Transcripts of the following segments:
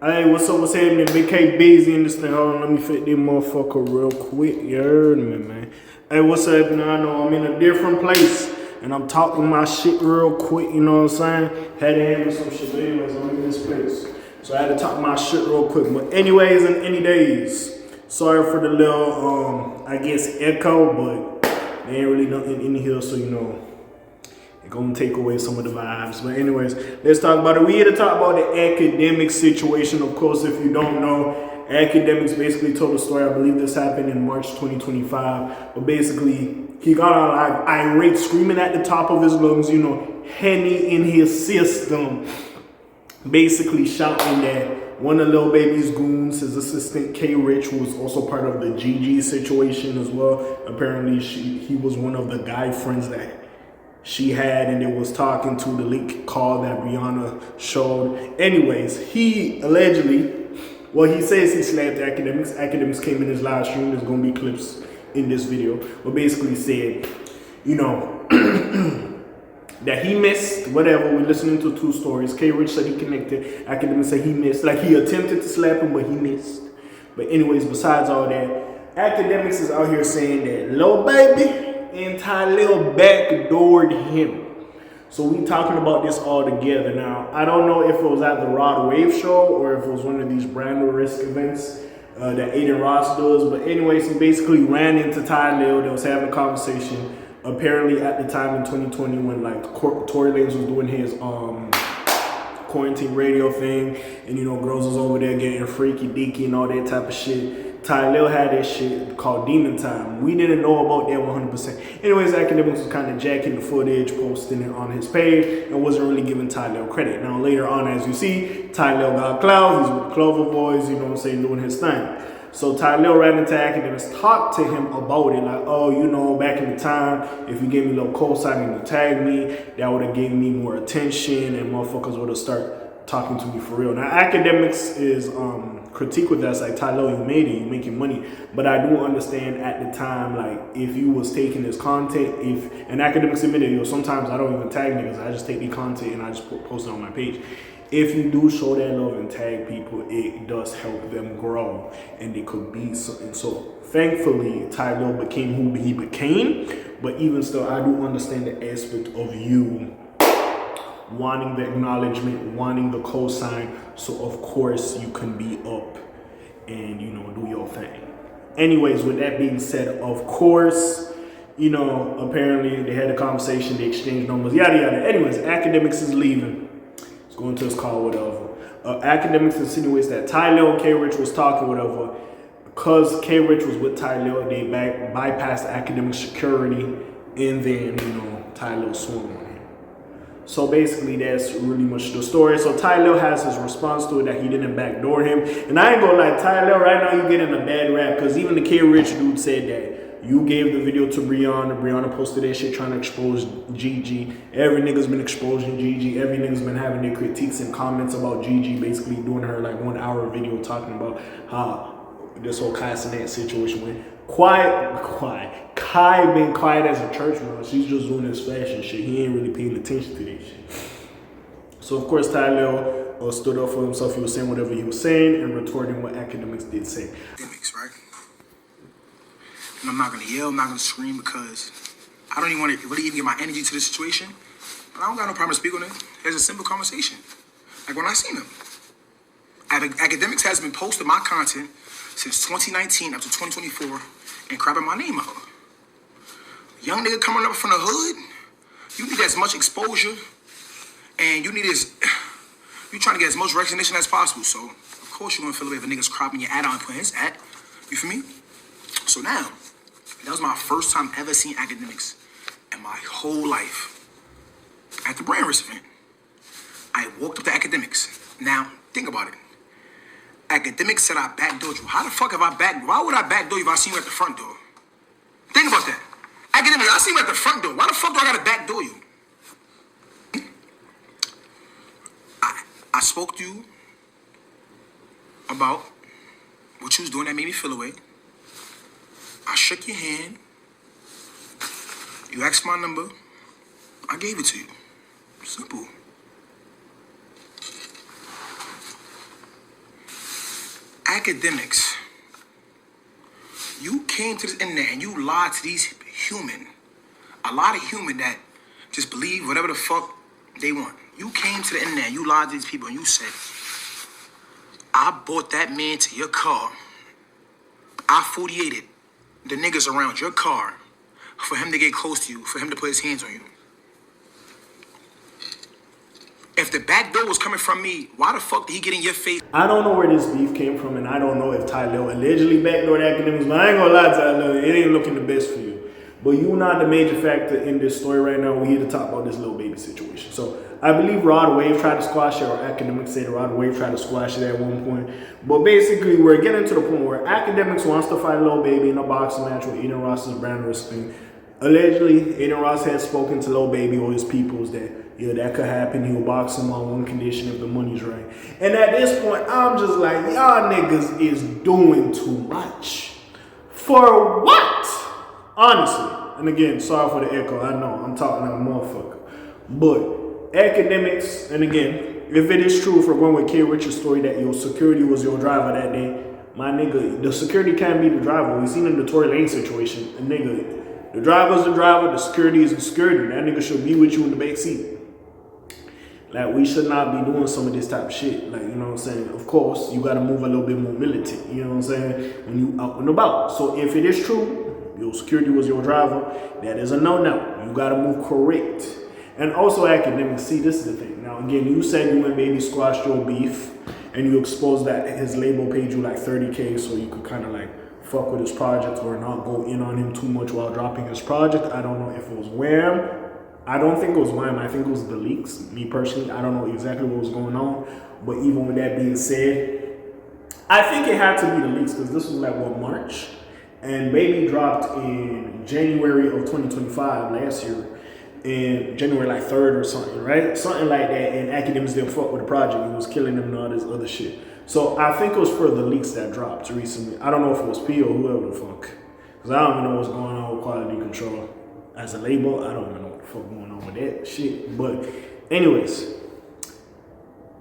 Hey, what's up? What's happening? Big K busy in this thing. Hold on, let me fit this motherfucker real quick. You heard me, man. Hey, what's happening? I know I'm in a different place and I'm talking my shit real quick, you know what I'm saying? Had to handle some shit, but anyways, I'm in this place. So I had to talk my shit real quick. But anyways, in any days, sorry for the little, I guess, echo, but there ain't really nothing in here, so you know. Gonna take away some of the vibes. But anyways, let's talk about it. We here to talk about the Akademiks situation. Of course, if you don't know, Akademiks basically told a story. I believe this happened in March 2025. But basically, he got on irate, screaming at the top of his lungs, you know, Henny in his system. Basically shouting that one of Lil Baby's goons, his assistant K. Rich, was also part of the GG situation as well. Apparently, he was one of the guy friends that she had, and it was talking to the leak call that Brianna showed. Anyways, he allegedly, well, he says he slapped Akademiks. Akademiks came in his live stream. There's going to be clips in this video. But basically said, you know, that he missed, whatever. We're listening to two stories. K. Rich said he connected. Akademiks said he missed. Like, he attempted to slap him, but he missed. But anyways, besides all that, Akademiks is out here saying that Lil Baby and Tylil backdoored him. So we talking about this all together. Now, I don't know if it was at the Rod Wave show or if it was one of these brand risk events that Aiden Ross does. But anyways, he basically ran into Tylil. They was having a conversation. Apparently at the time in 2020 when like Tory Lanez was doing his quarantine radio thing, and you know, girls was over there getting freaky deaky and all that type of shit. Tylil had that shit called Demon Time. We didn't know about that 100%. Anyways, Akademiks was kind of jacking the footage, posting it on his page, and wasn't really giving Tylil credit. Now, later on, as you see, Tylil got clout. He's with the Clover Boys, you know what I'm saying, doing his thing. So Tylil ran into Akademiks, talked to him about it, like, oh, you know, back in the time, if you gave me a little cosign and you tagged me, that would have given me more attention, and motherfuckers would have started talking to me for real. Now, Akademiks is critique with us, like, Tylil, you made it, you making money. But I do understand at the time, like, if you was taking this content, and Akademiks admitted, yo, sometimes I don't even tag niggas, I just take the content and I just post it on my page. If you do show that love and tag people, it does help them grow, and they could be something. So thankfully, Tylil became who he became, but even still, I do understand the aspect of you wanting the acknowledgement, wanting the cosign, so of course you can be up and, you know, do your thing. Anyways, with that being said, of course, you know, apparently they had a conversation, they exchanged numbers, yada yada. Anyways, Akademiks is leaving. He's going to his car, whatever. Akademiks insinuates that Tylil and K. Rich was talking, whatever. Because K. Rich was with Tylil, they bypassed Akademiks security, and then, you know, Tylil swung on him. So basically, that's really much the story. So Tylil has his response to it that he didn't backdoor him. And I ain't gonna lie, Tylil, right now you getting a bad rap, because even the K. Rich dude said that you gave the video to Brianna. Brianna posted that shit trying to expose GG. Every nigga's been exposing GG. Every nigga's been having their critiques and comments about GG, basically doing her like 1 hour video talking about how this whole Kai Cenat situation went. Kai been quiet as a church mouse. She's just doing this fashion shit. He ain't really paying attention to that shit. So of course Tylil stood up for himself. He was saying whatever he was saying and retorting what Akademiks did say. Akademiks, right? And I'm not gonna yell, I'm not gonna scream, because I don't even want to really even give my energy to the situation. But I don't got no problem to speak on it. It's a simple conversation. Like when I seen him. Akademiks has been posting my content since 2019 up to 2024 and crapping my name out. Young nigga coming up from the hood, you need as much exposure, and you trying to get as much recognition as possible. So of course you're gonna feel the way if a nigga's cropping your ad on and putting his ad. You feel me? So now, that was my first time ever seeing Akademiks in my whole life at the brand risk event. I walked up to Akademiks. Now, think about it. Akademiks said I backdoored you. How the fuck have I why would I backdoor you if I seen you at the front door? Think about that. Akademiks, I seen you at the front door. Why the fuck do I gotta backdoor you? I spoke to you about what you was doing that made me feel away. I shook your hand. You asked my number. I gave it to you. Simple. Academics, you came to this internet and you lied to these a lot of human that just believe whatever the fuck they want. You came to the internet and you lied to these people and you said, I bought that man to your car. I 48'd the niggas around your car for him to get close to you, for him to put his hands on you. If the back door was coming from me, why the fuck did he get in your face? I don't know where this beef came from, and I don't know if Tylil allegedly backdoored Akademiks, but I ain't gonna lie to Tylil, it ain't looking the best for you. But you not the major factor in this story right now. We're here to talk about this little baby situation. So I believe Rod Wave tried to squash it, or Akademiks said Rod Wave tried to squash it at one point. But basically, we're getting to the point where Akademiks wants to fight Lil Baby in a boxing match with Aiden Ross's brand wrestling. Allegedly, Aiden Ross has spoken to Lil Baby or his peoples that, yeah, that could happen. He'll box him on one condition if the money's right. And at this point, I'm just like, y'all niggas is doing too much. For what? Honestly. And again, sorry for the echo. I know, I'm talking like a motherfucker. But Akademiks, and again, if it is true, if we're going with K. Richard's story that your security was your driver that day, my nigga, the security can't be the driver. We seen in the Tory Lane situation, the nigga, the driver's the driver, the security is the security. That nigga should be with you in the back seat. Like, we should not be doing some of this type of shit. Like, you know what I'm saying? Of course, you got to move a little bit more militant, you know what I'm saying, when you out and about. So if it is true, your security was your driver, that is a no-no. You got to move correct. And also Akademiks, see, this is the thing. Now, again, you said you and Baby squashed your beef, and you exposed that his label paid you like $30K so you could kind of like fuck with his project or not go in on him too much while dropping his project. I don't know if it was Wham. I don't think it was Wham. I think it was the leaks. Me personally, I don't know exactly what was going on. But even with that being said, I think it had to be the leaks because this was like, what, March? And Baby dropped in January of 2025 last year. In January like 3rd or something, right? Something like that. And Akademiks didn't fuck with the project. He was killing them and all this other shit. So I think it was for the leaks that dropped recently. I don't know if it was P or whoever the fuck. Because I don't even know what's going on with quality control. As a label, I don't even know what the fuck going on with that shit. But anyways,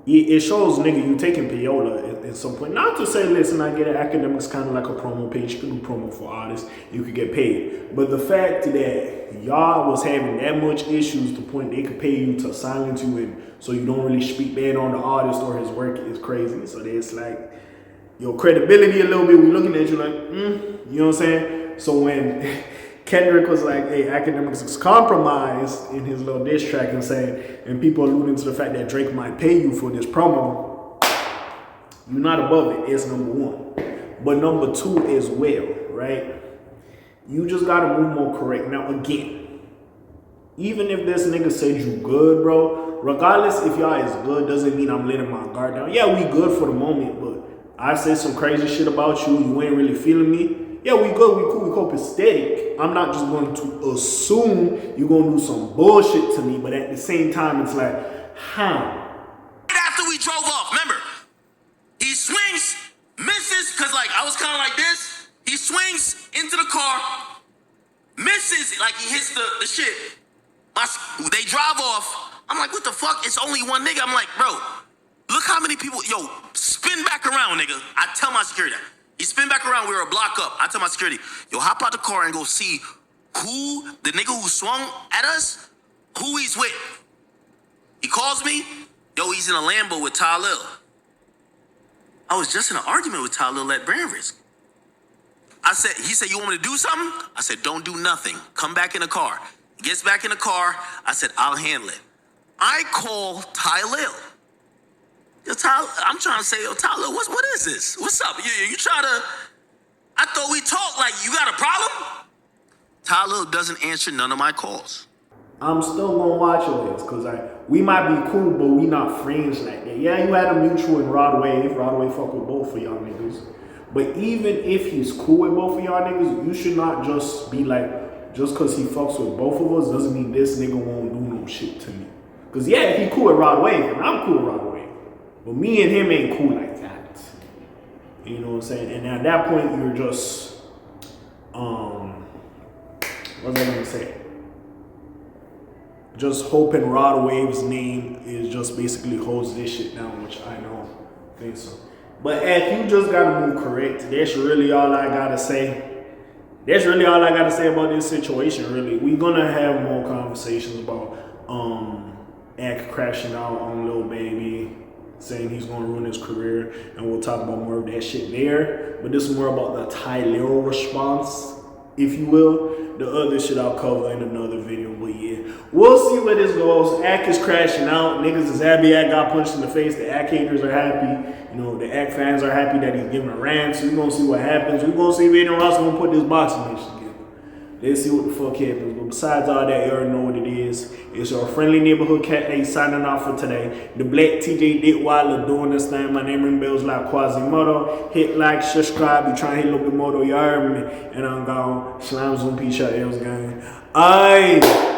it shows, nigga, you taking payola at some point. Not to say, listen, I get it, Akademiks kind of like a promo page. You can do promo for artists. You could get paid. But the fact that y'all was having that much issues to the point they could pay you to silence you and so you don't really speak bad on the artist or his work is crazy. So it's like your credibility a little bit. We looking at you like, you know what I'm saying? So when Kendrick was like, hey, Akademiks is compromised in his little diss track and saying, and people alluding to the fact that Drake might pay you for this promo, you're not above it. It's number one. But number two as well, right? You just gotta move more correct. Now again, even if this nigga said you good, bro, regardless if y'all is good, doesn't mean I'm letting my guard down. Yeah, we good for the moment, but I said some crazy shit about you, you ain't really feeling me. Yeah, we good, we cool, we copacetic. I'm not just going to assume you're gonna do some bullshit to me, but at the same time, it's like, how? After we drove off, remember, he swings, misses, because like I was kind of like this. He swings into the car, misses, like he hits the shit. They drive off. I'm like, what the fuck? It's only one nigga. I'm like, bro, look how many people, yo, spin back around, nigga. I tell my security that. He spin back around, we were a block up. I tell my security, yo, hop out the car and go see who, the nigga who swung at us, who he's with. He calls me, yo, he's in a Lambo with Tylil. I was just in an argument with Tylil at brand risk. He said, you want me to do something? I said, don't do nothing. Come back in the car. He gets back in the car. I said, I'll handle it. I call Tylil. Yo, Tylil, I'm trying to say, yo, Tylil, what is this? What's up? You try to, I thought we talked like, you got a problem? Tylil doesn't answer none of my calls. I'm still gonna watch your ass, cause we might be cool, but we not friends like that. Yeah, you had a mutual in Rod Wave. Rod Wave fuck with both of y'all niggas. But even if he's cool with both of y'all niggas, you should not just be like, just cause he fucks with both of us doesn't mean this nigga won't do no shit to me. Cause yeah, he cool with Rod Wave, and I'm cool with Rod Wave. But me and him ain't cool like that. You know what I'm saying? And at that point, you're just, what's I gonna say? Just hoping Rod Wave's name is just basically holds this shit down, which I know. I think so. But if you just gotta move correct, that's really all I gotta say. That's really all I gotta say about this situation, really. We're gonna have more conversations about Ak crashing out on Lil Baby, saying he's gonna ruin his career, and we'll talk about more of that shit there. But this is more about the Tylil response, if you will. The other shit I'll cover in another video, but yeah. We'll see where this goes. Ak is crashing out. Niggas is happy Ak got punched in the face. The Ak haters are happy. You know, the Ak fans are happy that he's giving a rant. So we're gonna see what happens. We're gonna see if anyone else gonna put this boxing match together. Let's see what the fuck happens. But besides all that, you already know what it is. It's your friendly neighborhood cat A signing off for today. The Black TJ Dittweiler doing this thing. My name ring bells like Quasimodo. Hit like, subscribe. You trying to hit a little bit more though, you heard me. And I'm gone. Slimes on P-Shot L's gang. Aye.